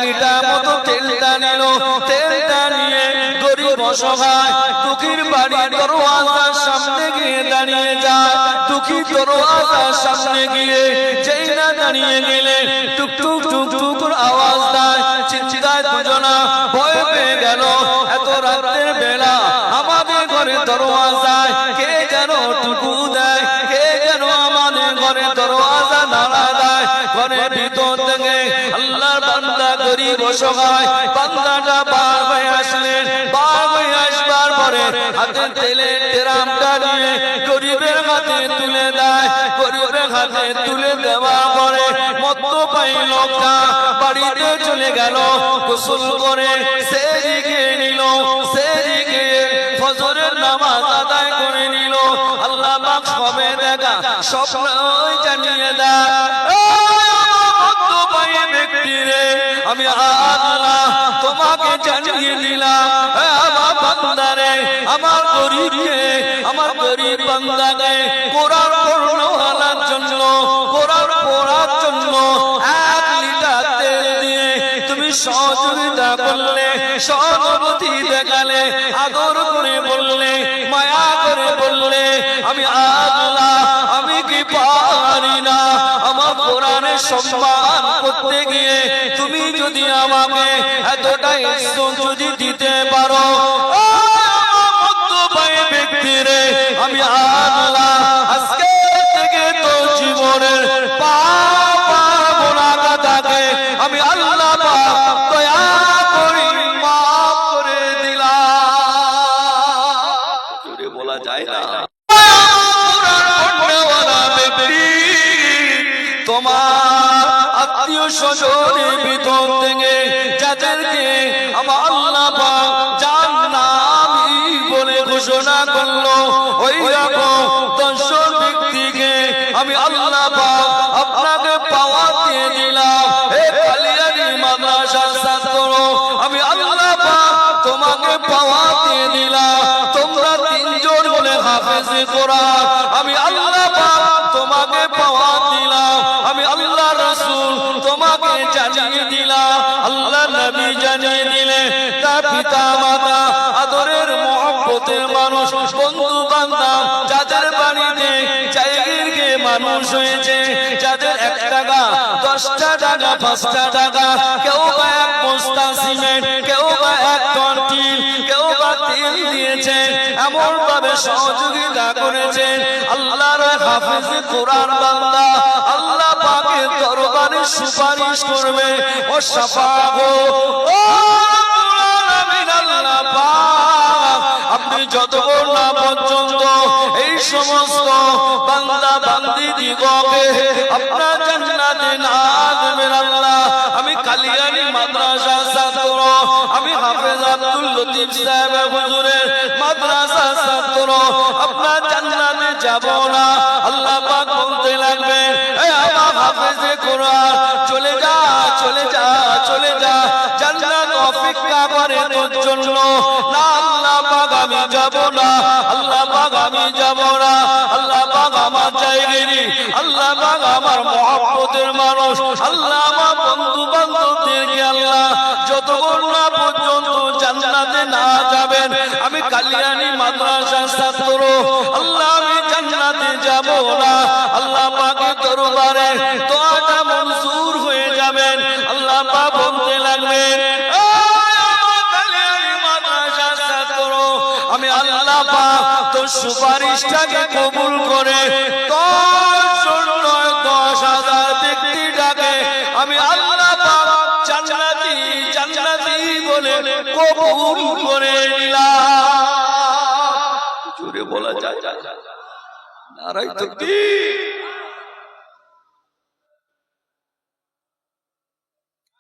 Litre মতো তেলটা নিল, তেলটা নিয়ে গরিব অসহায় দুঃখীর বাড়ির দরওয়াজার সামনে গিয়ে দাঁড়িয়ে যায়। দুঃখী দরওয়াজার সামনে গিয়ে যেই না দাঁড়িয়ে গেলে টুকটুক টুকটুক করে আওয়াজ দেয়। চিন্তায় দুজনা ভয় পেয়ে গেল, এত রাতের বেলা আমাদের ঘরে দরওয়াজায় কে যেন টুকু দেয়, কে যেন আমাদের ঘরে দরওয়াজা নাড়া দেয়। ঘরের ভিতর থেকে আল্লাহর বান্দা গরিব অসহায় বান্দাটা বার হয়ে আসলেন। বার হয়ে আসবার পরে হাতে তেলের ড্রামটা নিয়ে গরিবের হাতে তুলে দেয়। গরিবের হাতে তুলে দেওয়ার পরে মদ্যপায়ী লোকটা বাড়িতে চলে গেল, গোসল করে সেহরি খেয়ে নিল। সেহরি খেয়ে ফজরের নামাজ আদায় করে নিল। আল্লাহ পাক সবে দেখা স্বপ্নই জানিয়ে দেয়, আমি আল্লাহ তোমাকে জানিয়ে দিলাম, আমার বান্দারে, আমার গরিবকে, আমার গরিব বান্দাকে কোরআন পড়ার জন্য, কোরআন পড়ার জন্য 1 লিটার তেল দিয়ে তুমি সহযোগিতা করলে, সহানুভূতি দেখালে, আদর করে বললে, মায়া করে বললে, আমি আল্লাহ আমি কি পারি না আমার কোরআনের সম্মান করতে গিয়ে তুমি যদি আমাকে এতটা ইজ্জত যদি দিতে পারো, ব্যক্তিরে আমি আল্লাহ আজকে থেকে তো জীবনের পাপ আর গুনাহটাকে আমি আল্লাহ দয়া করে মাফ করে দিলাম। জোরে বলা যায় না। তোমার আত্মীয় স্বজনের ভিতর থেকে যাদেরকে আমার আল্লাহ পাক জান্নাতি বলে ঘোষণা করলো, ওই রকম 10 ব্যক্তিকে আমি আল্লাহ পাক আপনাকে পাওয়ার দিয়ে দিলাম। হে কালিয়ানী মাদ্রাসার ছাত্র, আমি আল্লাহ পাক তোমাকে পাওয়ার দিয়ে দিলাম। তোমরা 3 জন হলে হাফেজে কোরআন, আমি আল্লাহ পাক তোমাকে পাওয়ার দিলাম। আমি আল্লাহ রাসূল তোমাকে জানিয়ে দিলাম, আল্লাহ নবী জানিয়ে দিলে, তার পিতা মাতা আদরের মহব্বতের মানুষ, বন্ধু বান্ধব যাদের বাড়িতে জায়গিরকে মানুষ হয়েছে, যাদের 1 টাকা 10 টাকা 5 টাকা, কেউ বা 1 বস্তা সিমেন্ট, কেউ বা 1 টন টিন, কেউ বা তেল দিয়েছে, এমন ভাবে সহযোগিতা করেছেন। আল্লাহর হাফেজ কোরআন বান্দা আল্লাহ পাকের দরবারে সুপারিশ করবে, ও শাফাগো ও আমিন আল্লাহ পাক আপনি যতক্ষণ না পর্যন্ত এই সমস্ত বান্দা বান্দি দিগকে আপনার জান্নাতে না দেবেন আল্লাহ, আমি কালিয়ানী মাদ্রাসার ছাত্র, আমি হাফেজ আব্দুল লতিফ সাহেব হুজুরের মাদ্রাসার ছাত্র, আপনার জান্নাতে যাব না। আল্লাহ পাক বলতে লাগবেন, এই আমার হাফেজে কোরআন চলে যা, চলে যা, চলে যা, জান্নাত অপেক্ষা করে তোর জন্য। না আল্লাহ পাক আমি যাব না, আল্লাহ পাক আমি যাব না, আল্লাহ পাক আমার জায়গায়, আল্লাহ পাক আমার মহব্বতের মানুষ, আল্লাহ আমার বন্ধু বান্ধবদেরকে আল্লাহ যতক্ষণ না পর্যন্ত জান্নাতে না যাবেন, আমি কালিয়ানী মাদ্রাসার ছাত্র, আল্লাহ আমি জান্নাতে যাব না। আল্লাহ পাকের দরবারে দোয়াটা মঞ্জুর হয়ে যাবেন। আল্লাহ পাক বলতে লাগবেন, আমি আল্লাহ পাক তোর সুপারিশটাকে কবুল করে 10,000 ব্যক্তিটাকে আমি আল্লাহ পাক জান্নাতি জান্নাতি বলে কবুল করে নিলাম। জোরে বলা যায় নারায়ে তাকবীর।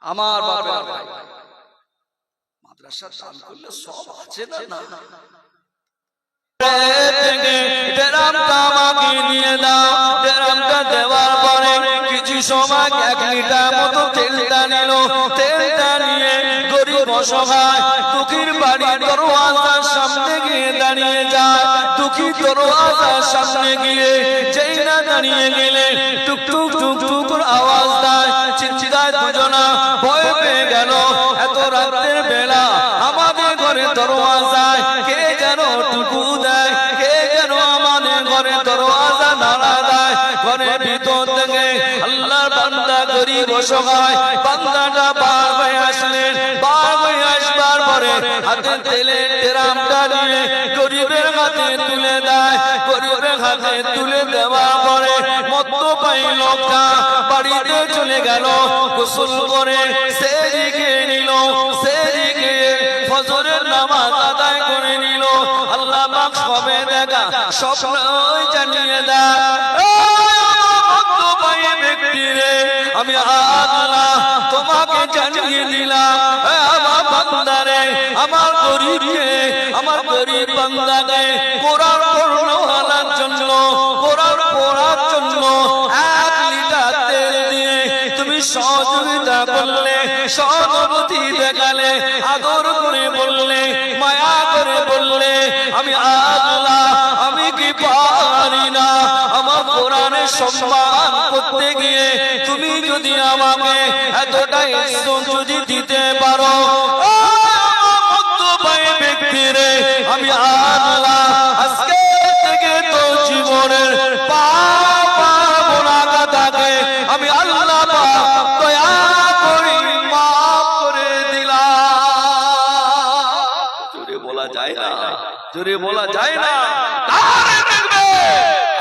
আমার বাবা মাদ্রাসা দান করলে সব আছে না, ড্রামটা আমাকে দিয়ে দাও। ড্রামটা দেওয়ার পরে কিছু সময় 1 লিটার মতো তেলটা নিল, তেলটা নিয়ে গরিব অসহায় দুঃখীর বাড়ির দরওয়াজার সামনে গিয়ে দাঁড়িয়ে যায়। দুঃখী দরওয়াজার সামনে গিয়ে যেই না দাঁড়িয়ে গেলে টুকটুক টুকটুক আওয়াজ দেয়। চিন্তায় দুজনা ভয় পেয়ে গেল, ঘরে দরওয়াজা নাড়া দেয়, ঘরের ভিতর থেকে আল্লাহর বান্দা গরিব অসহায় বান্দাটা বার হয়ে আসলেন। বার হয়ে আসবার পরে হাতে তেলের ড্রামটা নিয়ে গরিবের হাতে তুলে দেয়। গরিবের হাতে তুলে দেওয়ার পরে মদ্যপায়ী লোকটা বাড়িতে চলে গেল, গোসল করে সেহরি খেয়ে নিল। সেহরি খেয়ে ফজরের নামাজ আদায় করে নিল। আল্লাহ পাক সবে দেখা স্বপ্নই জানিয়ে দেয়, মদ্যপায়ী ব্যক্তি রে, আমি আল্লাহ তোমাকে জানিয়ে দিলাম, আমার বান্দারে, আমার গরিবকে, আমার গরিব বান্দাকে কোরআন পড়ার জন্য, কোরআন পড়ার জন্য 1 লিটার তেল দিয়ে তুমি সহযোগিতা করলে, সহানুভূতি দেখালে, আদর করে বললে, মায়া করে বললে, আমি আল্লাহ আমি কি পারি না আমার কোরআনের সম্মান করতে গিয়ে তুমি যদি আমাকে এতটা ইজ্জত যদি দিতে পারো, ব্যক্তি রে, আমি আল্লাহ আজকে থেকে তো জীবনের পাপকে আমি আল্লাহ দয়া করে মাফ করে দিলাম। জোরে বলা যায় না, জোরে বলা যায় না।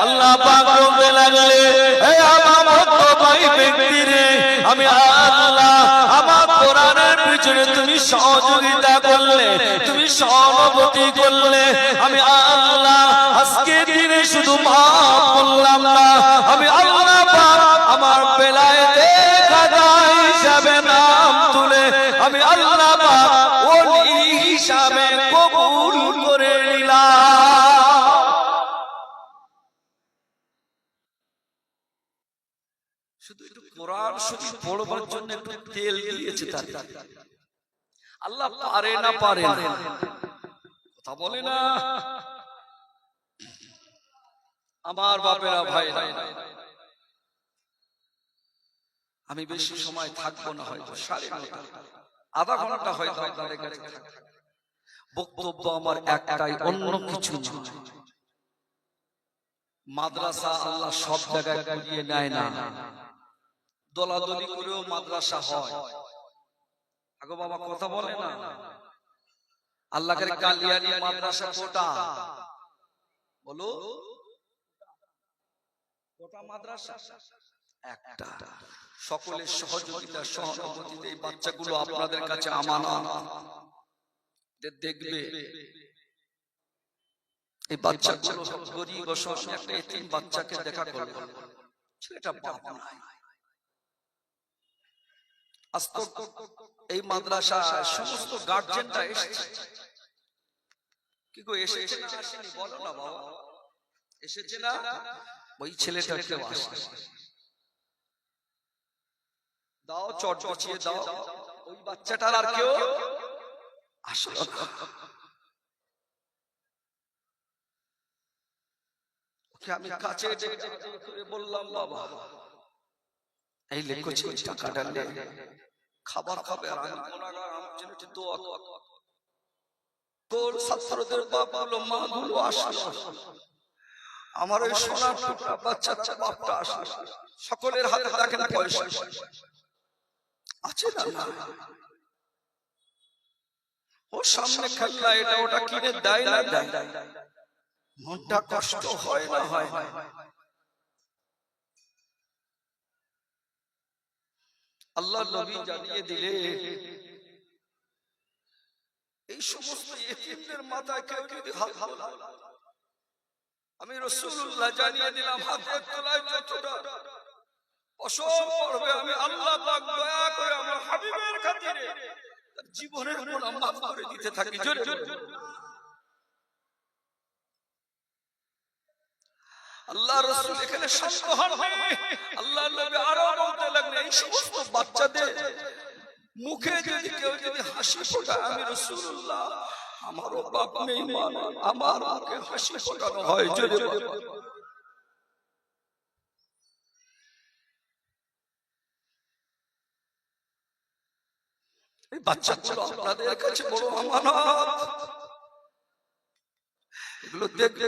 আল্লাহ পাক বলতে লাগলে, হে আমার মদ্যপায়ী ব্যক্তি রে, আমি আল্লাহ আমার কোরআনের পিছনে তুমি সহযোগিতা করলে, তুমি সহানুভূতি করলে, আমি আল্লাহ আজকে দিনে শুধু মাফ করলাম না, আমি আল্লাহ পাক আমার বেলায়েতে খাজা হিসাবে নাম তুলে আমি আল্লাহ পাক ওলি হিসাবে কবুল করে নিলাম। শুধু একটু কোরআন শরীফ পড়বার জন্য একটু তেল দিয়েছে তার। আল্লাহ পারে না, পারে না, কথা বলে না। আমার বাপেরা ভাই, আমি বেশি সময় থাকবো না, হয়তো 9:30 আধা ঘন্টা হয়তো আপনাদের কাছে থাকবো। বক্তব্য আমার একটাই, অন্য কিছু না। মাদ্রাসা আল্লাহ সব জায়গায় করিয়ে নেয় না, দলাদলি করেও মাদ্রাসা হয়। আগো বাবা কথা বলে না। আল্লাহর কালিয়ানি মাদ্রাসা কোটা বলো, কোটা মাদ্রাসা একটা। সকলের সহযোগিতা সহানুভূতিতে এই বাচ্চাগুলো আপনাদের কাছে আমানত দেখবে। এই বাচ্চাগুলো গরিব অসহায়, একটা এতিম বাচ্চাকে দেখা করবে, ছেলেটা বাপ নাই। এই মাদ্রাসা সমস্ত গার্জেনরা এসেছে, কি গো এসেছে না আসেনি বলো না বাবা, এসেছে না? ওই ছেলেটা কেউ আসে, দাও চট বিছিয়ে দাও, ওই বাচ্চাটার আর কেউ আসলো না। ওকে আমি কাছে করে বললাম, বাবা এই লেখো টাকাটা নে, খাবার খাবে, আর আমি গুনাহগার, আমার জন্য একটু দোয়া কর। তোর ছাত্রদের বাপগুলো মাগুলো আসলো, আমার ওই সোনার টুকরা বাচ্চা বাপটা আসলো, সকলের হাতে দেখেন পয়সা আছে না? ও সামনে খেলনা এটা ওটা কিনে দেয় না, মনটা কষ্ট হয় না? হয়। আল্লাহ নবী জানিয়ে দিলে, এই সমস্ত ইতিমদের মাথায় কেউ যদি হাত তোলে, আমি রাসূলুল্লাহ জানিয়ে দিলাম, হাতের তলায় যতটা অসব করবে, আমি আল্লাহ পাক দয়া করে আমার হাবিবের খাতিরে জীবনের গুনাহ মাফ করে দিতে থাকি। জোরে আল্লাহ রাসূল এখানে শান্ত হন। আল্লাহ নবী আরো বলতে লাগলেন, এই সমস্ত বাচ্চাদের মুখে যদি কেউ যদি হাসি ফোটায়, আমি রাসূলুল্লাহ আমারও বাপ নেই মা, আমার মুখে হাসি ফোটানো হয়। জোরে এই বাচ্চাগুলো আপনাদের কাছে বড় আমানত, এগুলো দেখবে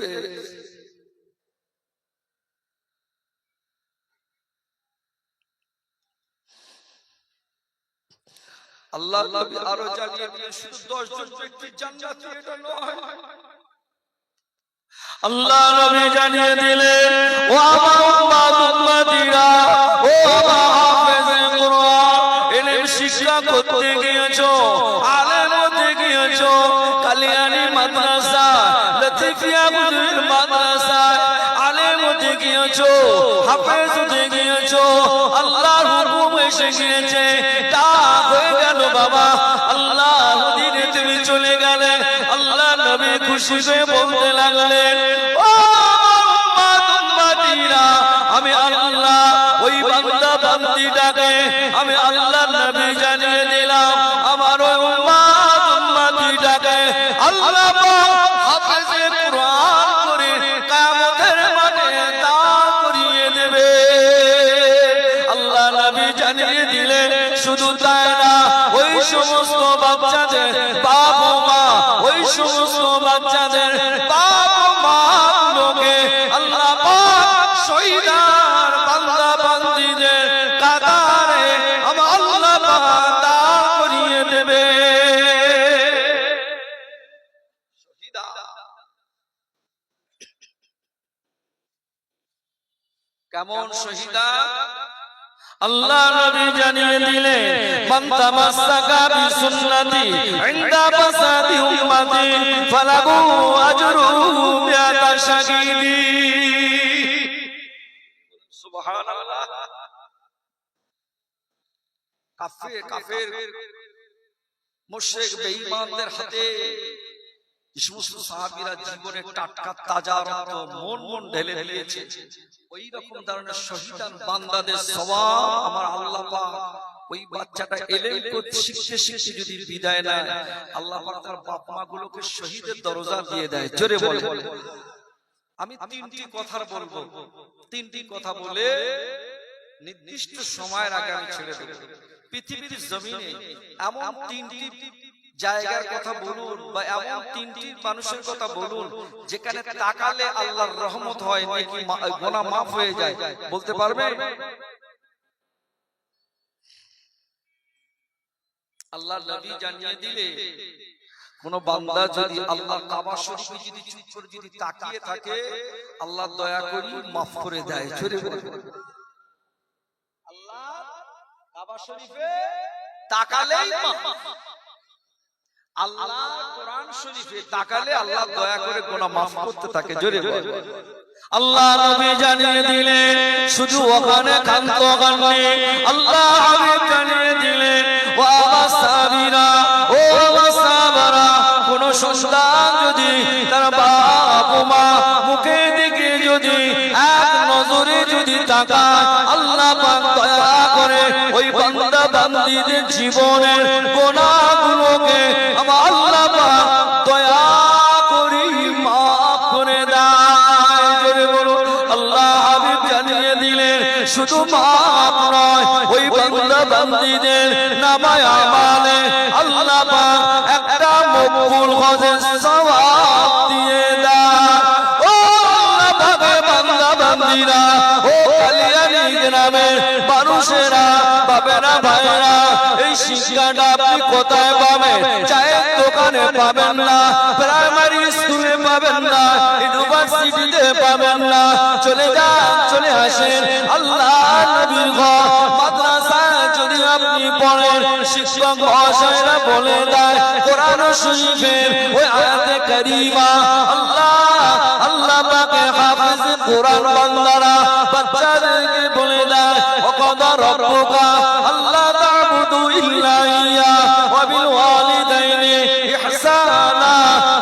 আল্লাহ নবী আরো জানিয়ে দিলেন শুধু 10 জন ব্যক্তি জান্নাতি এটা নয়, আল্লাহ নবী জানিয়ে দিলেন ও আমার উম্মত উম্মতিরা, ও আমার হাফেজে কুরআন, ইলম শিক্ষা করতে গিয়েছো, আলেম হতে গিয়েছো, কালিয়ানী মাদ্রাসা, লতিফিয়া বুজুর্গ মাদ্রাসা, আলেম হতে গিয়েছো, হাফেজ হতে গিয়েছো, আল্লাহর হুকুম এসে গিয়েছে, ডাক হয়ে গেল বাবা, আল্লাহর দিনে তুমি চলে গেলে। আল্লাহ নবী খুশি হয়ে বলতে লাগলেন ও উম্মত উম্মতিরা, আমি আল্লাহ ওই বান্দা বান্দীটাকে আমি আল্লাহ নবী জানিয়ে দিলাম, আমার ওই উম্মত উম্মতিটাকে আল্লাহ পাক হাফেজে কুরআন করে কিয়ামতের মাঠে দাঁড় করিয়ে দেবে। আল্লাহ নবী জানিয়ে দিলেন শুধু তাই না, ওই সমস্ত বাচ্চাদের বাবা মা, ওই সমস্ত বাচ্চাদের বাবা মা লোকে আল্লাহ পাক শহীদার বান্দা বান্দীদের কাতারে আমার আল্লাহ পাক দাঁড় করিয়ে দেবে। শহীদা কেমন শহীদা? আল্লাহ নবী জানিয়ে দিলেন মান তামাসসাকা বিসুন্নতি ইনদা ফাসাদি উম্মতি ফালাহু আজরুহু বিআতা শাহীদি। সুবহানাল্লাহ। কাফের মুশরিক বেঈমানদের হাতে যে সমস্ত সাহাবীরা জীবনে টাটকা তাজা রক্ত মন ঢেলে দিয়েছে, ওই রকম ধরনের শহীদান বান্দাদের সওয়াব আমার আল্লাহ পাক ওই বাচ্চাটা ইলম শিখতে শিখতে যদি বিদায় নেয়, আল্লাহ পাক তার বাপ মা গুলোকে শহীদের দরজা দিয়ে দেয়। জোরে বলে। আমি তিনটি কথা বলবো, তিনটি কথা বলে নির্দিষ্ট সময়ের আগে আমি ছেড়ে দেব। পৃথিবীর জমিনে এমন তিনটি জায়গার কথা বলুন বা এমন তিনটি মানুষের কথা বলুন যেখানে তাকালে আল্লাহর রহমত হয়, নেকি গুনাহ মাফ হয়ে যায়, বলতে পারবে? আল্লাহর নবী জানিয়ে দিলে কোন বান্দা যদি আল্লাহর কাবা শরীফে যদি চুপ করে যদি তাকিয়ে থাকে, আল্লাহ দয়া করে মাফ করে দেয়। আল্লাহ কাবা শরীফে তাকালেই মাফ, আল্লাহ কোরআন শরীফে তাকালে আল্লাহ দয়া করে গুনাহ মাফ করতে থাকে। জোরে বল। আল্লাহ নবী জানিয়ে দিলেন শুধু ওখানে কান্ত কাননি, আল্লাহ হাবিব জানিয়ে দিলেন ও সাবিরা, ও সাবারা, কোন সন্তান যদি তার বাবা মা মুখে দিকে যদি এক নজরে যদি তাকায়, আল্লাহ পাক দয়া করে ওই বান্দা বান্দীদের জীবনের গুনাহগুলোকে আমার আল্লাহ পাক দয়া করে মাফ করে দেয়। জোরে বলুন। আল্লাহ হাবিব জানিয়ে দিলেন শুধু মাফ নয়, ওই বান্দা বান্দীদের নামায়ে আমালে আল্লাহ পাক একটা মকবুল হজের সওয়াব দিয়ে দেয়। ও আল্লাহ পাকের বান্দা বান্দীরা, ও কালিয়ানী গ্রামের মানুষেরা, বাবেরা ভাইরা, এই শিক্ষাটা আপনি কোথায় পাবেন? চায়ের দোকানে পাবেন না, প্রাইমারি স্কুলে পাবেন না, ইউনিভার্সিটিতে পাবেন না। চলে যান, চলে আসেন আল্লাহ নবীর ঘর মাদ্রাসায় যদি আপনি পড়েন, শিক্ষক মহাশয়রা বলে দেয় কোরআন শরীফের ওই আয়াতে কারীমা, আল্লাহ পাকের হাফেজ কোরআন বান্দারা বাচ্চাদেরকে বলে দেয় ওয়াকাদা রাব্বুকা আল্লা তা'বুদু ইল্লা ইয়্যা ওয়া বিল ওয়ালিদাইনি ইহসানা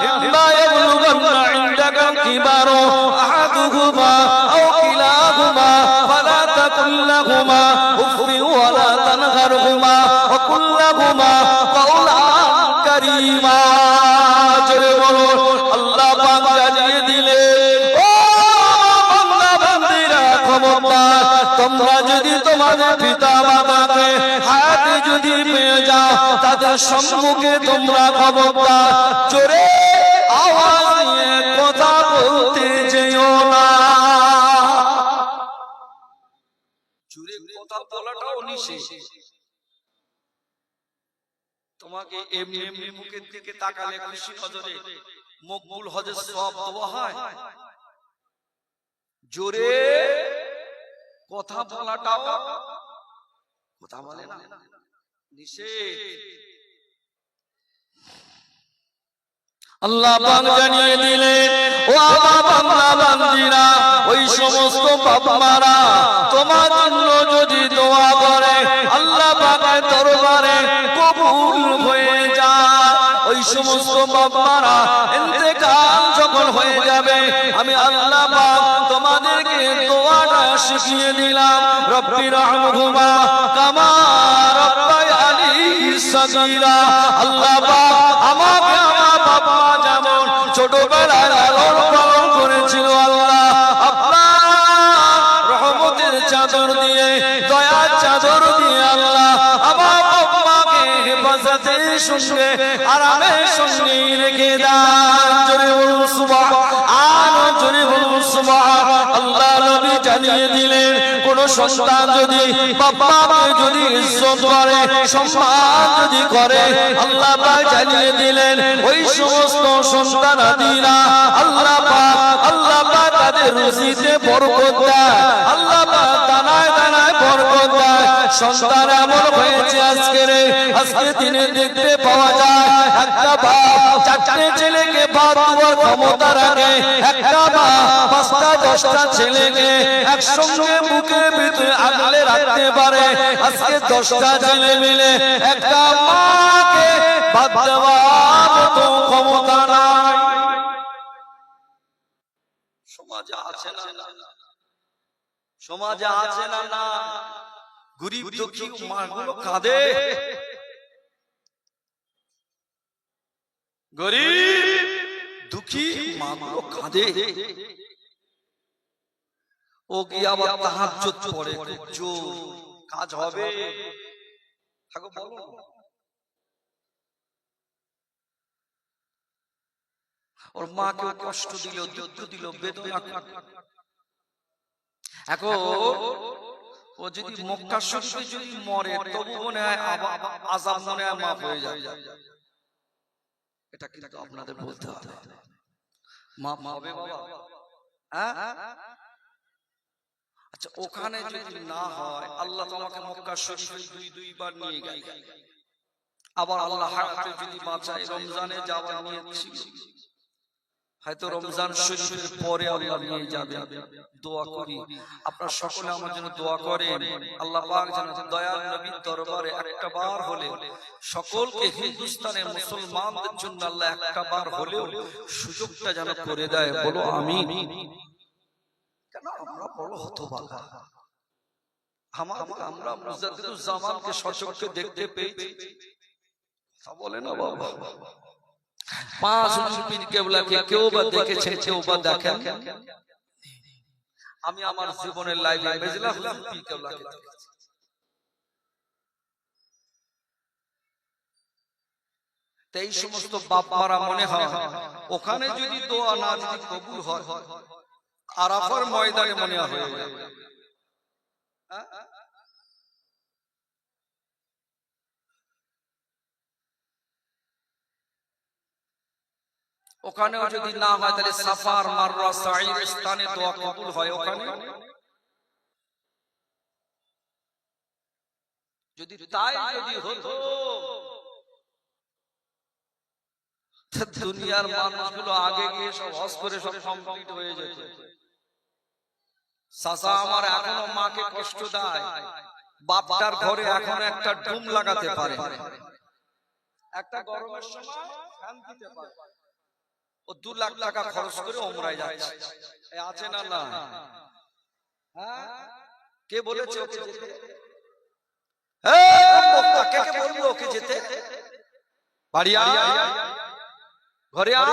ইম্মা ইয়াবলুগান্না ইনদাকা কিবারু আহাদুহুমা আও কিলাহুমা ফালা তাকুল লাহুমা উফফিন ওয়া লা তানহারহুমা ওয়া কুল লাহুমা কাওলান কারীমা। জোরে বলুন। আল্লাহ পাক জানিয়ে দিলেন ও বান্দা বান্দীরা, খবরদার, তোমরা যদি তোমাদের পিতা মাতাকে হায়াতে যদি পেয়ে যাও, তাদের সম্মুখে তোমরা খবরদার জোরে আওয়াজ দিয়ে কথা বলতে যেও না। জোরে কথা বলাটাও নিষেধ। তোমাকে এমনি এমনি মুখের দিকে তাকালে খুশি নজরে মকবুল হজের সওয়াব দেওয়া হয়? জোরে কথা বলাটাও কথা বলে না, নিষেধ। আল্লাহ পাক জানিয়ে দিলেন, ও আমার বান্দা বান্দীরা, ওই সমস্ত বাপ-মারা তোমার জন্য যদি দোয়া করে আল্লাহ পাকের দরবারে কবুল হয়ে যায়। ওই সমস্ত বাপ-মারা ইন্তেকাল যখন হয়ে যাবে, আমি আল্লাহ পাক তোমাদেরকে দোয়াটা শিখিয়ে দিলাম, রব্বি রহমহুমা কামা রাব্বায়ানি সাগীরা। আল্লাহ পাক আমাকে আমার বাবা যেমন ছোটবেলায় লালন পালন করেছিল, আল্লাহ আপনার রহমতের চাদর দিয়ে, দয়ার চাদর দিয়ে আল্লাহ আমার বাবাকে হেফাজতের সঙ্গে আরামের সঙ্গে রেখে দান। জোরে বলুন সুবহান, জোরে বলুন সুবহান। আল্লাহ নবী জানিয়ে দিলেন, কোন সন্তান যদি বাবাকে যদি ইজ্জত করে, সম্মান যদি করে, আল্লাহ পাক জানিয়ে দিলেন ওই সমস্ত সন্তানাদিরা আল্লাহ পাক তাদের রুজিতে বরকত দেয়, আল্লাহ পাক দানায় দানায় বরকত দেয়। সন্তান এমন হয়েছে আজকে দিনে দেখতে পাওয়া যায়, একটা বাপ চারটে ছেলেকে ভাত দেওয়ার ক্ষমতা রাখে, একটা বাপ পাঁচটা দশটা ছেলেকে একসঙ্গে বুকের ভিতরে আগলে রাখতে পারে। আজকে 10টা ছেলে মিলে একটা মাকে ভাত দেওয়ার মতো ক্ষমতা নাই। সমাজে আছে না? সমাজে আছে না? না, গরিব দুঃখী মাগুলো কাঁদে, গরিব দুঃখী মাগুলো কাঁদে। ও কি আবার তাহাজ্জুদ পড়ে, জোর কাজ হবে? থাকো বলো, ওর মাকে কষ্ট দিল, দুঃখ দিল, বেদনা। এখন ও যদি মক্কা শরীফে যদি মরে, তবু মনে হয় আযাব মনে হয় মাফ হয়ে যায়। এটা কিন্তু আপনাদের বলতে হবে, মাফ হবে বাবা। হ্যাঁ, আচ্ছা ওখানে যদি না হয়, আল্লাহ তোমাকে মক্কা শরীফে দুইবার নিয়ে গেল, আবার আল্লাহ হাতে যদি বাঁচায়, রমজানে যাওয়ার নিয়ত ছিল, হয়তো রমজান শরীফের পরে আল্লাহ নিয়ে যাবে। দোয়া করি আপনারা সকলে আমার জন্য দোয়া করেন, আল্লাহ পাক যেন দয়াল নবীর দরবারে একটা বার হলে সকলকে, হিন্দুস্তানের মুসলমানদের জন্য আল্লাহ একটা বার হলেও সুযোগটা যেন করে দেয়। বলো আমিন। কেন আমরা বড় হতভাগা, আমরা মুজাদ্দিদুজ জামানকে সচক্ষে দেখতে পেয়েছি, বলে না বাবা। 5 পীর কেবলাকে কেউ বা দেখেছেন, কেউ বা দেখেন। আমি আমার জীবনের লাইফে মেজলা হুজুর পীর কেবলাকে দেখেছি। এই সমস্ত বাপ মারা মনে হয় ওখানে যদি দোয়া না যদি কবুল হয়, আরাফার ময়দানে মনে হয় ওখানেও যদি না হয়, তাহলে সাফার মাররা সাঈর স্থানে দোয়া কবুল হয়। ওখানে যদি তাই যদি হতো, দুনিয়ার মানুষগুলো আগে গিয়ে সব হজ করে সব কমপ্লিট হয়ে যেত। চাচা আমার এখনো মাকে কষ্ট দেয়, বাপটার ঘরে এখনো একটা ডুম লাগাতে পারে, একটা গরমের সময় ফ্যান দিতে পারে। ও 2 লাখ টাকা খরচ করে ওমরায় যাচ্ছে, আছে না? না, কে বলেছে ওকে যেতে? কে বললো ওকে যেতে? বাড়ি আয়, ঘরে আয়,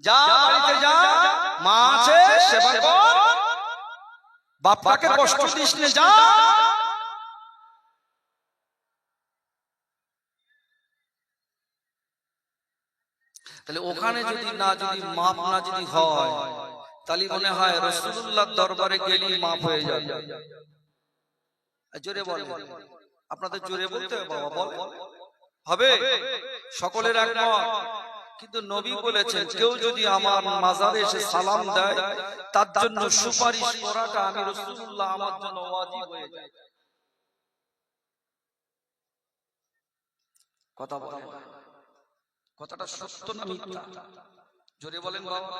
যা বাড়িতে যা, মা আছে সেবা কর, বাপটাকে কষ্ট দিস না, যা। তাহলে ওখানে যদি মাপ না যদি হয়, তাহলে মনে হয় রাসূলুল্লাহর দরবারে গেলেই মাপ হয়ে যাবে। জোরে বলেন আপনাদের জোরে বলতে হবে বাবা, বলে হবে সকলের একমত। কিন্তু নবী বলেছেন কেউ যদি আমার মাজারে এসে সালাম দেয় তার জন্য সুপারিশ করাটা আমি রাসূলুল্লাহ আমার জন্য ওয়াজিব হয়ে যায়। কথা বলেন, কথাটা সত্য না মিথ্যা? জোরে বলেন বাবা।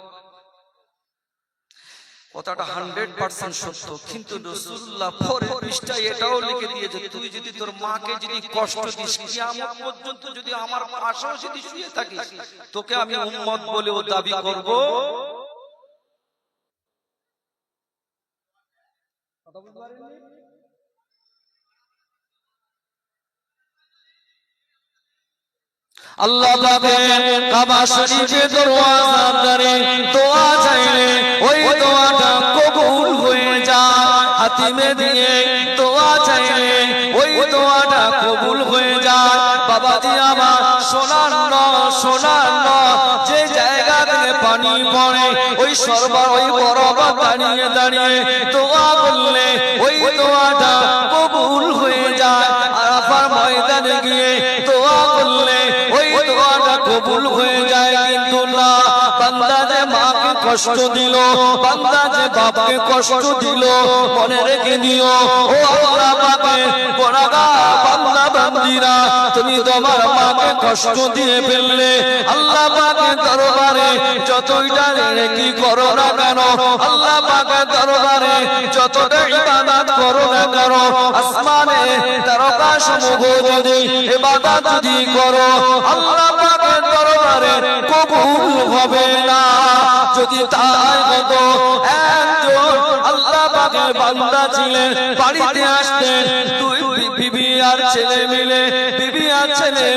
কথাটা 100% সত্য। কিন্তু রাসূলুল্লাহ পরে পৃষ্ঠায় এটাও লিখে দিয়েছে, তুই যদি তোর মাকে যদি কষ্ট দিস, কিয়ামত পর্যন্ত যদি আমার পাশেও যদি শুয়ে থাকিস, তোকে আমি উম্মত বলেও দাবি করব। কথা বুঝতে পারেননি? আল্লাহ পাকের কাবা শরীফে দরওয়াজা ধরে দোয়া চাইলে ওই দোয়াটা কবুল হয়ে যায়। হাতিমে দিয়ে দোয়া চাইলে ওই দোয়াটা কবুল হয়ে যায়। বাবাজি আমার সোনার যে জায়গা থেকে পানি পড়ে ওই সরবার ওই বরাবর দাঁড়িয়ে দাঁড়িয়ে দোয়া করলে ওই দোয়াটা কবুল হয়ে যায়। আরাফার ময়দানে গিয়ে দোয়া করলে ওই দোয়াটা কবুল হয়ে যায়। কিন্তু না, বান্দা যে মাকে কষ্ট দিল, বান্দা যে বাপকে কষ্ট দিল, মনে রেখে দিও ও আল্লাহ পাকের গুনাহগার বান্দা বান্দীরা, তুমি তোমার মাকে কষ্ট দিয়ে ফেললে। আল্লাহ পাকের দরবারে যতইটা নেকি করো না কেন, আল্লাহ পাকের দরবারে যতটা ইবাদত করো না কেন, আসমানে তারকাসমূহ যদি ইবাদত যদি করো, আল্লাহ পাকের দরবারে কবুল হবে না। যদি তাই হতো, একজন আল্লাহ পাকের বান্দা ছিলেন, বাড়িতে আসতেন দুই বিবি আর ছেলে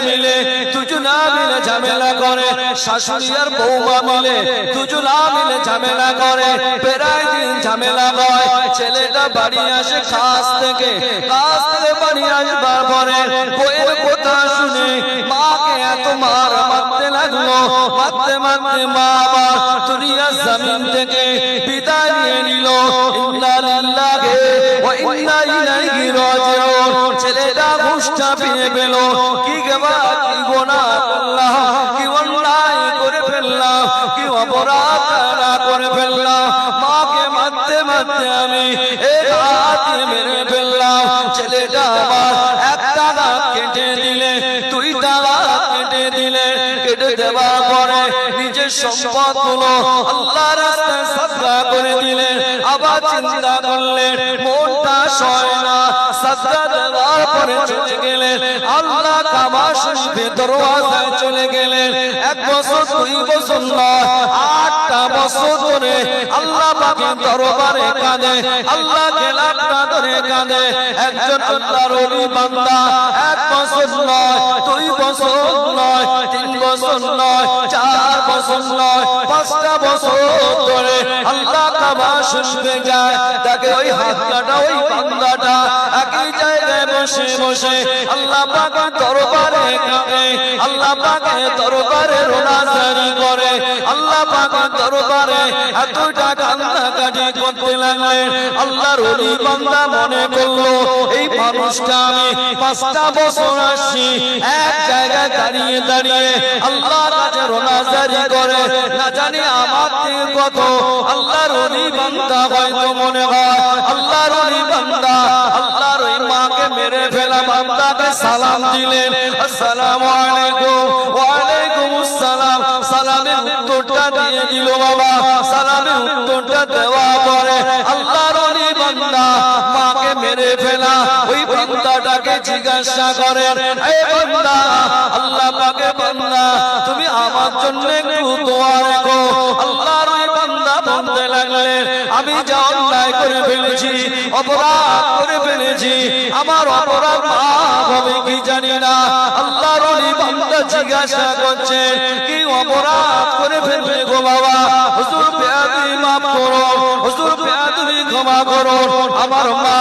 মিলে দুজনা মিলে ঝামেলা করে, শাশুড়ি আর বৌমা মিলে দুজনা মিলে ঝামেলা করে, প্রায় দিন ঝামেলা হয়। ছেলেটা বাড়ি আসে কাজ থেকে বাড়ি আসবার পরে বইয়ের কথা শুনে মাকে এত মারতে লাগলো, মারতে মা আবার দুনিয়া জমিন থেকে বিদায় নিয়ে নিল। ইন্না লিল্লাহি ওয়া ইন্না ইলাইহি রাজিউন। ছেলেটা ঘুষটা পেয়ে পেল, কি গুনাহ আল্লাহ, কি অন্যায় করে ফেললাম, কি অপরাধ করে ফেললাম, মাকে মারতে আমি এক হাতে মেরে ফেললাম। ছেলেটা আমার একটা দাঁত কেটে দিলে, দুইটা দাঁত কেটে দিলে, কেটে দেওয়ার পরে নিজের সম্পদগুলো আল্লাহর রাস্তায় সাদকা করে দিলেন। আবার চিন্তা করলেন মনটা সয় না, সাদকা দেওয়ার পরে চলে গেলেন আল্লাহ কাবা শরীফের দরওয়াজায় চলে গেলেন। 1 বছর 2 বছর নয়, 8টা বছর ধরে আল্লাহ পাকের দরবারে কাঁদে, আল্লাহকে লাখটা ধরে কাঁদে। একজন আল্লাহর ওলি বান্দা 1 বছর নয়, 2 বছর নয়, 3 বছর নয়, 4 বছর নয়, 5টা বছর ধরে আল্লাহ কাবা শরীফে যায়। তাকে ওই হাত কাটা ওই বান্দাটা একই জায়গায় বসে বসে আল্লাহ পাকের দরবারে কাঁদে, আল্লাহ পাকের দরবারে রোনাজারি করে, আল্লাহ পাকের দরবারে এতটা কান্নাকাটি করতে লাগলেন। আল্লাহর ওলি বান্দা মনে করলো এই মানুষটা আমি 5টা বছর আসছি এক জায়গায় দাঁড়িয়ে দাঁড়িয়ে আল্লাহর কাছে রোনাজারি করে, না জানি আমার থেকে কত আল্লাহর ওলি বান্দা হয়তো মনে হয় আল্লাহর ওলি বান্দা আল্লাহর ওই মাকে মেরে ফেলা বান্দাকে সালাম দিলেন, আসসালামু আলাইকুম। ওয়া আলাইকুম আসসালাম। সালামের উত্তরটা দিয়ে দিল বাবা। সালামের উত্তরটা দেওয়া পরে আল্লাহর ওলি বান্দা মাকে মেরে ফেলা ওই বান্দাটাকে জিজ্ঞাসা করেন, এই বান্দা, আল্লাহ পাকের বান্দা, তুমি আমার জন্য একটু দোয়া রেখো। আল্লাহর ওই বান্দা বলতে লাগলেন, আমি যা অন্যায় করে ফেলেছি, অপরাধ করে ফেলেছি, আমার অপরাধ মাফ হবে কি জানি না। আল্লাহর ওলি বান্দা জিজ্ঞাসা করছে, কি অপরাধ করে ফেলবে গো বাবা? হুজুর বেয়াদবি মাফ করো, হুজুর তুমি ক্ষমা করো। আমার মা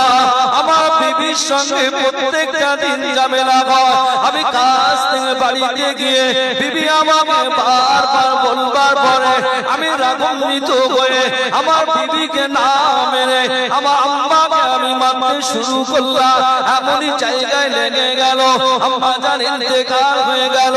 আমার বিবির সঙ্গে প্রত্যেকটা দিন ঝামেলা হয়, আমি কাজ থেকে বাড়িতে গিয়ে বিবি আমাকে বারবার বলবার পরে আমি রাগান্বিত হয়ে আমার বিবিকে না মেরে আমার আম্মাকে আমি মারতে শুরু করলাম। এমনই জায়গায় লেগে গেল, আম্মা জান ইন্তেকাল হয়ে গেল।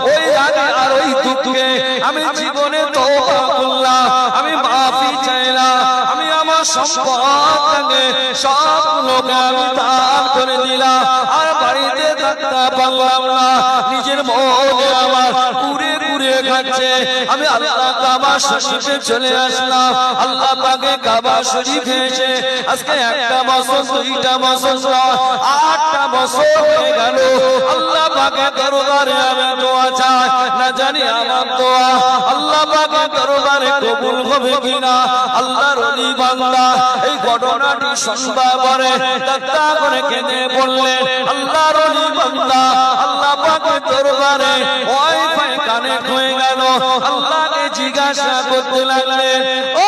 ওই রাগে আর ওই দুঃখে আমি জীবনে তওবা করলাম, আমি মাফি চাইলাম, আমি আমার সম্পদকে সবগুলোকে আমি দান করে দিলাম। আর বাড়িতে থাকতে পারলাম না, নিজের মনে আমার পুরে পুরে খাচ্ছে। আমি আল্লাহ কাবা শরীফে চলে আসলাম। আল্লাহ পাকে কাবা শরীফে এসে আজকে একটা বছর, দুইটা বছর, 8টা বছর হয়ে গেল। আল্লাহ পাকের দরবারে আমি দোয়া চাই, না জানি আমার দোয়া আল্লাহ পাকের দরবারে কবুল হবে কিনা। আল্লাহর ওলি বান্দা এই ঘটনাটি শুনবার পরে তাত্তা করে কেঁদে বললেন, আল্লাহর ওলি বান্দা আল্লাহ পাকের দরবারে ওয়াইফাই কানেক্ট হয়ে গেল। আল্লাহকে জিজ্ঞাসা করতে লাগলেন, ও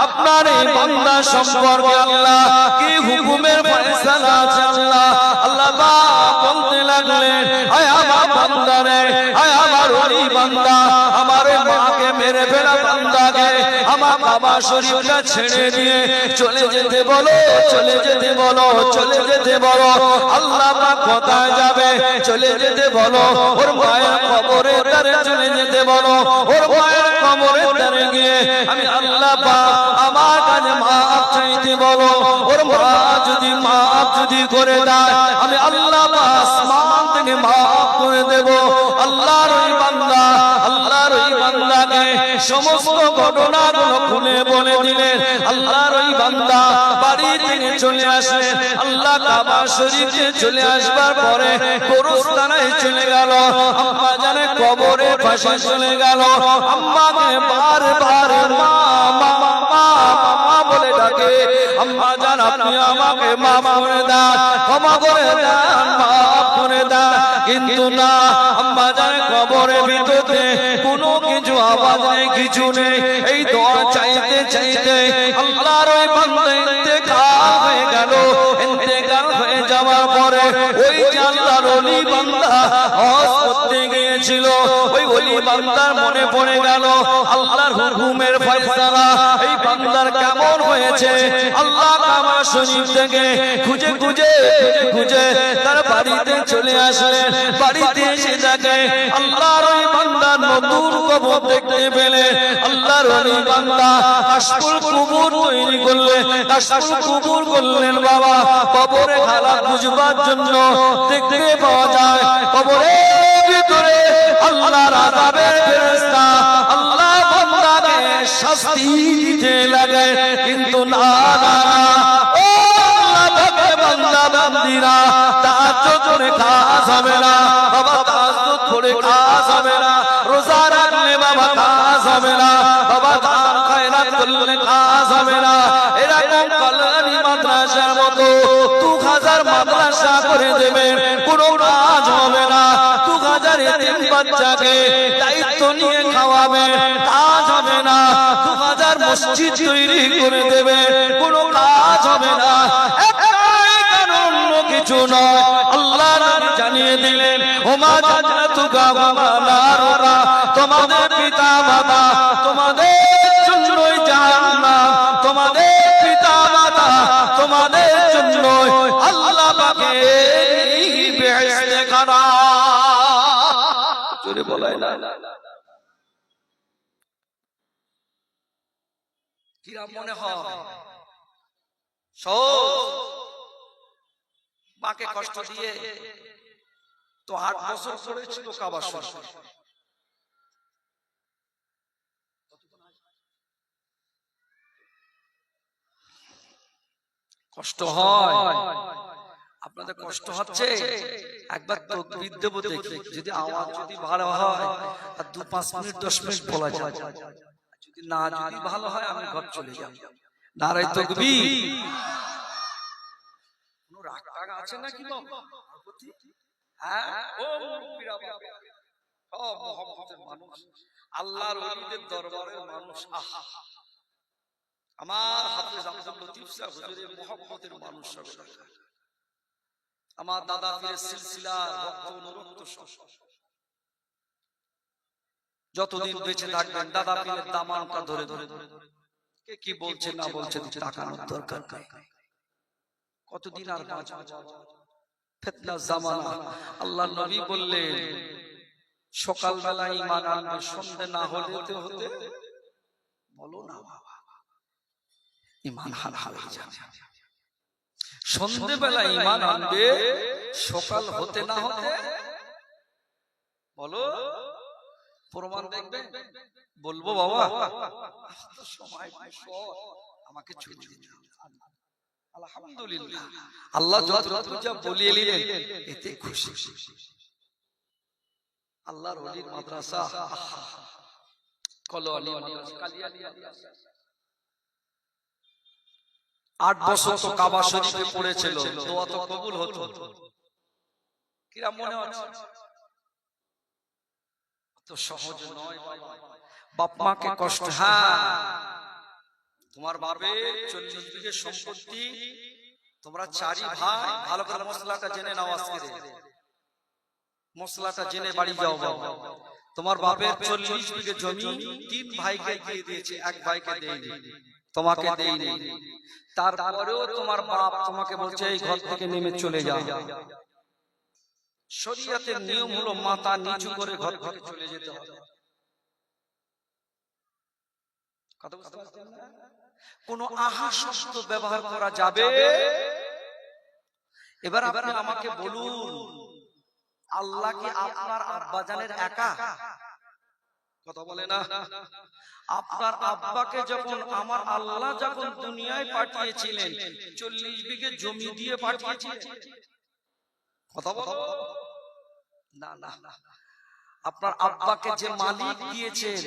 আপনার এই বান্দা সম্পর্কে আল্লাহ কি হুকুমের ফয়সালা আছে? আল্লাহ আল্লাহ বলতে লাগলেন, আয় আমার বান্দা রে, আয় আমার ওলি বান্দা, আমার মাকে মেরে ফেলা বান্দাকে আমার কাবা শরীফটা ছেড়ে দিয়ে চলে যেতে বলো, চলে যেতে বলো, চলে যেতে বলো। আল্লাহ পাক কোথায় যাবে? চলে যেতে বলো। ওর মায়ের কবরে তারে চলে যেতে বলো। ওর মায়ের কবরে তারে গিয়ে আমি আল্লাহ পাক আমার কাছে মাফ চাইতে বলো। ওর মা যদি মাফ যদি করে দেয় আমি আল্লাহ পাক আসমান থেকে মাফ করে দেব। আল্লাহর ওই বান্দা আল্লাহর ওই বান্দাকে সমস্ত ঘটনাগুলো খুলে বলে দিলেন। আল্লাহর ওই বান্দা বাড়ি থেকে চলে আসে, আল্লাহ কাবা শরীফে চলে আসবার পরে গোরস্থানায় চলে গেল। আম্মা জানে কবরে পাশে চলে গেল। আম্মাকে বারবার মা মা মা মা বলে ডাকে। আম্মা জান আপনি আমাকে মাফ করে দেন, ক্ষমা করে দেন, মাফ করে দেন। কিন্তু না, আম্মা জানে কবরের ভিতরে কোনো কিছু আওয়াজ নেই, কিছু নেই। এই দোয়া চাইতে চাইতে আল্লাহর ওই বান্দা ইন্তেকাল হয়ে গেল। ইন্তেকাল হয়ে যাওয়ার পরে ওই যে আল্লাহর ওলি বান্দা হজ করতে গিয়েছিল, ওই ওলি বান্দার মনে পড়ে গেল আল্লাহর হুকুমের ফয়সালা এই বান্দার কেমন হয়েছে। আল্লাহ কাবা শরীফ থেকে খুঁজে খুঁজে খুঁজে তার বাড়িতে চলে আসলেন। বাড়িতে এসে দেখে আল্লাহর ওই বান্দার নতুন কবর দেখতে পেলে আল্লাহর ওলি বান্দা কাশফুল কুবুর তৈরি করলেন, কাশফুল কুবুর করলেন। বাবা কবরে হালাত বুঝবার জন্য দেখতে পাওয়া যায় কবরের ভিতরে আল্লাহর আযাবের ফেরেশতা আল্লাহ বান্দাকে শাস্তি দিতে লাগে। কিন্তু না না, ও আল্লাহ পাকের বান্দা বান্দিরা, তাহাজ্জুদ করে কাজ হবে না বাবা, তাহাজ্জুদ করে কাজ হবে না, রোজা রাখলে বাবা কাজ হবে না বাবা, দান খয়রাত করলে কাজ হবে না। এরকম কল্যাণী মাদ্রাসার মতো 2000 মাদ্রাসা করে দেবেন, কোনো কাজ হবে না। 2000 এতিম বাচ্চাকে দায়িত্ব নিয়ে খাওয়াবেন, কাজ হবে না। 2000 মসজিদ তৈরি করে দেবেন, কোনো কাজ হবে না। একটাই কারণ, অন্য কিছু নয়। আল্লাহ জানিয়ে দিলেন, ওমা জান্নাতুকা ওয়া নারুকা, তোমাদের পিতা মাতা তোমাদের জন্যই জাহান্নাম, তোমাদের পিতা মাতা তোমাদের জন্যই আল্লাহ পাকের বেহেশতে করা। জোরে বলাই না, কিরা মনে হয় সব মাকে কষ্ট দিয়ে তো 8 বছর করেছিল কাবা শরীফ। কষ্ট হয়, আপনাদের কষ্ট হচ্ছে। একবার তাকবীর দেব, দেখি যদি আওয়াজ যদি ভালো হয় আর 2-5 মিনিট 10 মিনিট বলা যায়, যদি না যদি ভালো হয় আমি ঘর চলে যাব। নারে তাকবীর। কোন রাগ টাগ আছে নাকি বাবা? হ্যাঁ, ও মুরব্বিরা বাবা, সব মুহাম্মদের মানুষ। আল্লাহর ওলিদের দরবারের মানুষ, আহা, আমার হাফেজ আব্দুল লতিফ সাহেব হুজুরের মহব্বতের মানুষ সব, আমার দাদা পীরের সিলসিলার ভক্ত অনুরক্ত সব, যতদিন বেঁচে থাকবেন দাদা পীরের দামানটা ধরে ধরে কে কি বলছে না বলছে তাকানোর দরকার নাই। কতদিন আর বাঁচবে? ফিতনা জামানা। আল্লাহর নবী বললেন সকালবেলা ঈমান আনবে, সন্ধ্যা না হতে হতে বলো না ঈমান হারা হয়ে যাবে। সন্ধ্যেবেলা ঈমান আনবে, সকাল হতে না হতে বলো। প্রমাণ দেখবে? বলবো বাবা সময় আমাকে ছুটি দিন। আলহামদুলিল্লাহ, আল্লাহ যতটুকু যা বলিয়ে নিলেন এতে খুশি। আল্লাহর ওলির মাদ্রাসা, কলোনি মাদ্রাসা, কালিয়ানী মাদ্রাসা 8 বছর তো কাবা শরীফে পড়েছিল, দোয়া তো কবুল হতো। কিরা মনে হচ্ছে? তো সহজ নয় বাপ মাকে কষ্ট। হ্যাঁ, তোমার বাবে 40 বিঘে সম্পত্তি, তোমরা 4 ভাই, ভালো করে মশলাটা জেনে নাও। আজকে মশলাটা জেনে বাড়ি যাও বাবা। তোমার বাপের 40 বিঘে জমি 3 ভাইকে দিয়ে দিয়েছে, 1 ভাইকে দেয়নি, তোমাকে দেয়নি। তারপরেও তোমার বাপ তোমাকে বলছে এই ঘর থেকে নেমে চলে যাও। শরীয়তের নিয়ম হলো মাথা নিচু করে ঘর থেকে চলে যেতে হবে। কথা বুঝতে পারছেন না? কোন আহা শব্দ ব্যবহার করা যাবে? এবার আপনি আমাকে বলুন, আল্লাহ কি আপনার আব্বাজানের একা? কথা বলে না? আপনার আব্বাকে যখন আমার আল্লাহ যখন দুনিয়ায় পাঠিয়েছিলেন 40 বিঘে জমি দিয়ে পাঠিয়েছিলেন। কথা বলো না না, আপনার আব্বাকে যে মালিক দিয়েছেন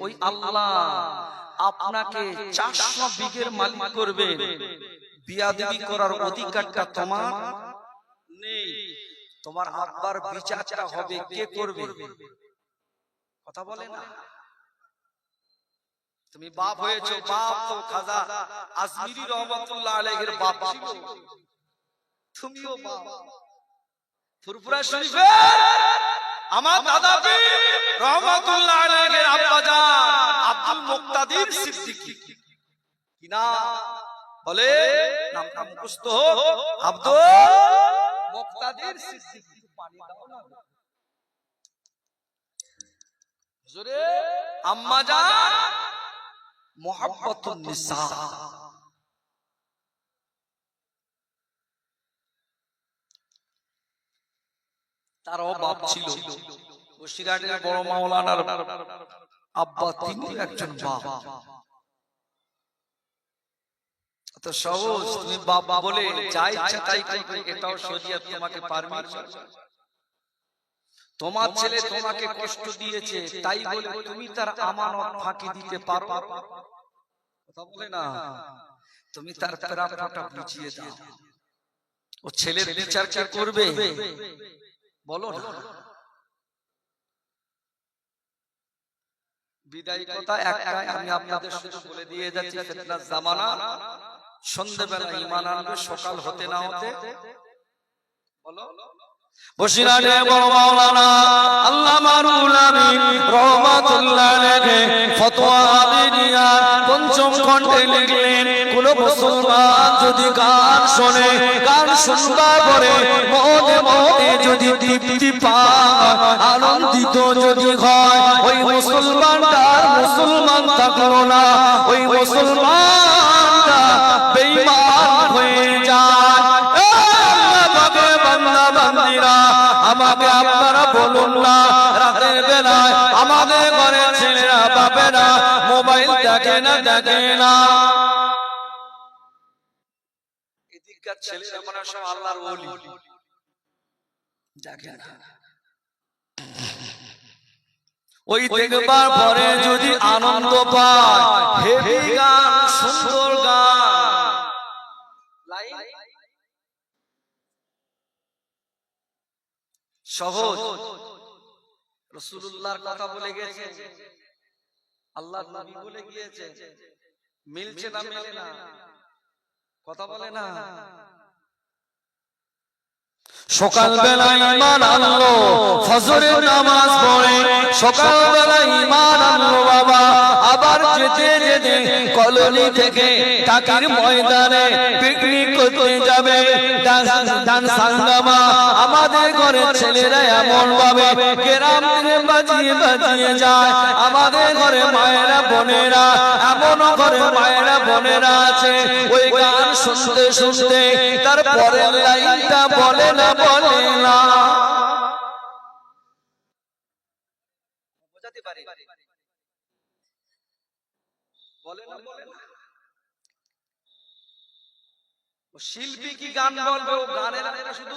ওই আল্লাহ আপনাকে 400 বিঘের মালিক করবে। বিয়াদবি করার অধিকারটা তোমার নেই। তোমার আব্বার বিচারটা হবে কে করবে? কথা বলে না? তুমি বাপ হয়েছো, বাপ তো খাজা আজমিরি রহমাতুল্লাহ আলাইহির বাপ ছিল, তুমিও বাপ। ফুরফুরা শরীফে আমার দাদা পীর রহমাতুল্লাহ আলাইহির আব্বাজান আব্দুল মুক্তাদির সিদ্দিকী, কি না বলে? নামটা মুখস্থ হোক, আব্দুল মুক্তাদির সিদ্দিকী। পানি দাও না হুজুরে। আম্মাজান মুহাব্বাতুন নিসা, তারও বাপ ছিল। বসিরহাটের বড় মাওলানার আব্বা, তিনি একজন বাপ। তো সহজ, তুমি বাপ বলে যা ইচ্ছা তাই করবে, এটাও শরীয়ত তোমাকে পারমিশন। তোমার ছেলে তোমাকে কষ্ট দিয়েছে, তাই বলে তুমি তার আমানত ফাঁকি দিতে পারো? কথা বলে না? তুমি তার প্রাপ্যটা বুঝিয়ে দাও। ও ছেলের বিচার কে করবে বলো না? বিদায় কথা একটাই, আমি আপনাদের শুধু বলে দিয়ে যাচ্ছি, ফিতনার জামানা। সন্ধ্যেবেলা ঈমান আনবে, সকাল হতে না হতে বলো। বসিরহাটে বড় মাওলানা আল্লামা রুহুল আমিন রহমাতুল্লাহ আলাইহি ফতোয়া দিয়া ৫ম খণ্ডে লিখলেন, কোন মুসলমান যদি গান শোনে, গান শুনবার পরে মনে মনে যদি তৃপ্তি পায়, আনন্দিত যদি হয়, ওই মুসলমানটার মুসলমান থাকলো না, ওই মুসলমানটা বেঈমান হয়ে যায়। আমাকে আপনারা বলুন না, রাতের বেলায় আমাদের ঘরের ছেলেরা বাপেরা মোবাইল দেখে না, দেখে না। এদিককার ছেলেরা মনে হয় সব আল্লাহর ওলি, দেখে না। ওই দেখবার পরে যদি আনন্দ পায়, হেভি গান, সুন্দর গান, সহজ রাসূলুল্লাহর কথা বলে গেছে, আল্লাহ নবী বলে গিয়েছে, মিলছে না মেলে না, কথা বলে না। সকালবেলা ঈমান আনলো, ফজরের নামাজ পড়ে সকালবেলা ঈমান আনলো বাবা, আবার যেতে যেতে কলোনি থেকে টাকির ময়দানে পিকনিক করতে যাবে। ডান্স হাঙ্গামা, আমাদের ঘরের ছেলেরা এমন ভাবে গ্রাম থেকে বাজিয়ে বাজিয়ে যায়, আমাদের ঘরে মায়েরা বোনেরা, এমন ঘরে মায়েরা বোনেরা আছে ওই গান শুনতে শুনতে তারপরে লাইনটা বলে না বলে না, বোঝাতে পারি, বলে না বলে না। শিল্পী কি গান বলবে, ও গানের আগে শুধু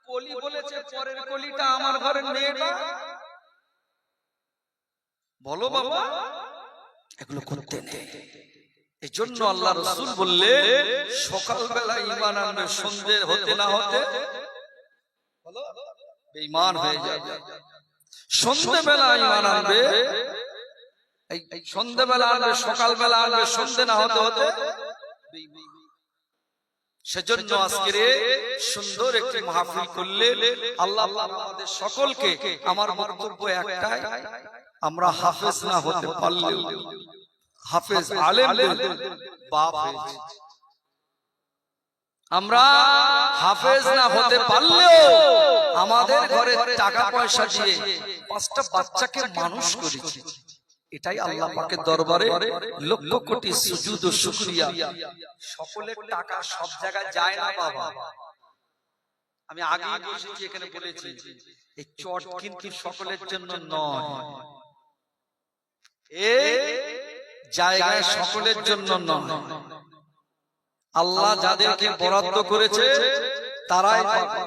কলি বলেছে, পরের কলিটা আমার ঘরের মেয়েটা, বলো বাবা, এগুলো করতে নেই। এই জন্য আল্লাহ রাসূল বললে সকালবেলা ঈমান আনবে, সন্ধ্যে হতে না হতে বেঈমান হয়ে যাবে। সন্ধ্যেবেলা ঈমান আনবে, এই সন্ধ্যেবেলা আনবে, সকালবেলা আনবে, সন্ধ্যে না হতে হতে বেঈমান। সেজন্য আজকের সুন্দর একটি মাহফিল করলে আল্লাহ আমাদের সকলকে, আমার বক্তব্য একটাই, আমরা হাফেজ না হতে পারলেও হাফেজ আলেমদের বাপ হয়েছে। আমরা হাফেজ না হতে পারলেও আমাদের ঘরে টাকা পয়সা দিয়ে 5টা বাচ্চাকে মানুষ করেছি, এটাই আল্লাহ পাকের দরবারে লক্ষ কোটি সুজুদ ও শুকরিয়া। সকলের টাকা সব জায়গায় যায় না বাবা, আমি আগেই বলেছি, এখানে বলেছি, এই চট কিন্তু সকলের জন্য নয়, এই জায়গায় সকলের জন্য নয়। আল্লাহ যাদেরকে বরাদ্দ করেছে তারাই পাবে।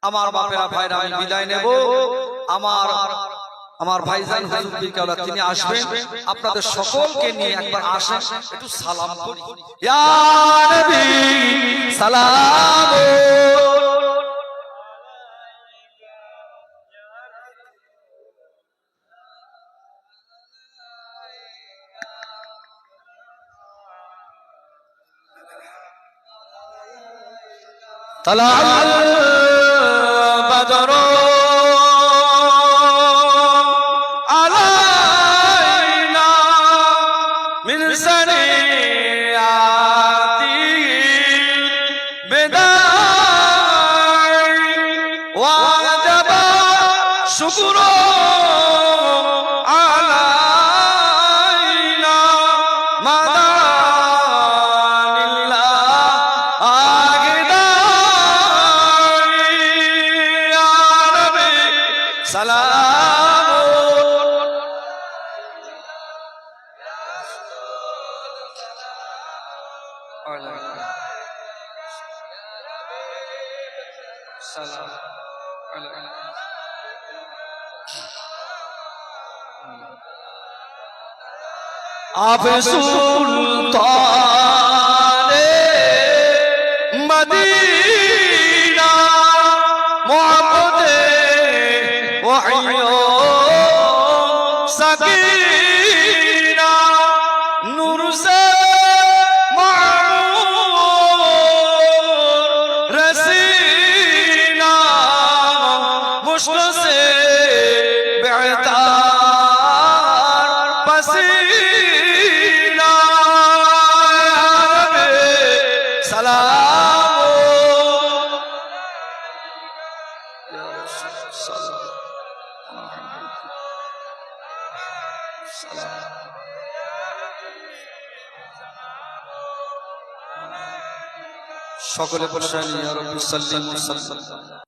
আমার বাপেরা ভাইরা, আমি বিদায় নেব। আমার ভাইজান হুজুর পীর কেবলা তিনি আসবেন, আপনাদের সকলকে নিয়ে একবার আসেন, একটু সালাম করি। ইয়া নবী সালাম তালাল বদর আলাইনা মিন সানিয়াতি বিদাই ওয়াজাবা শুকরু আলাইনা आप सुल्ताने मदीना मोहब्बते वहियो सकीना नूर से मामूर रसीना मुश्क से बेहतर पसीना সকলে বলেন ইয়া রাব্বি সাল্লি ওয়া সাল্লিম।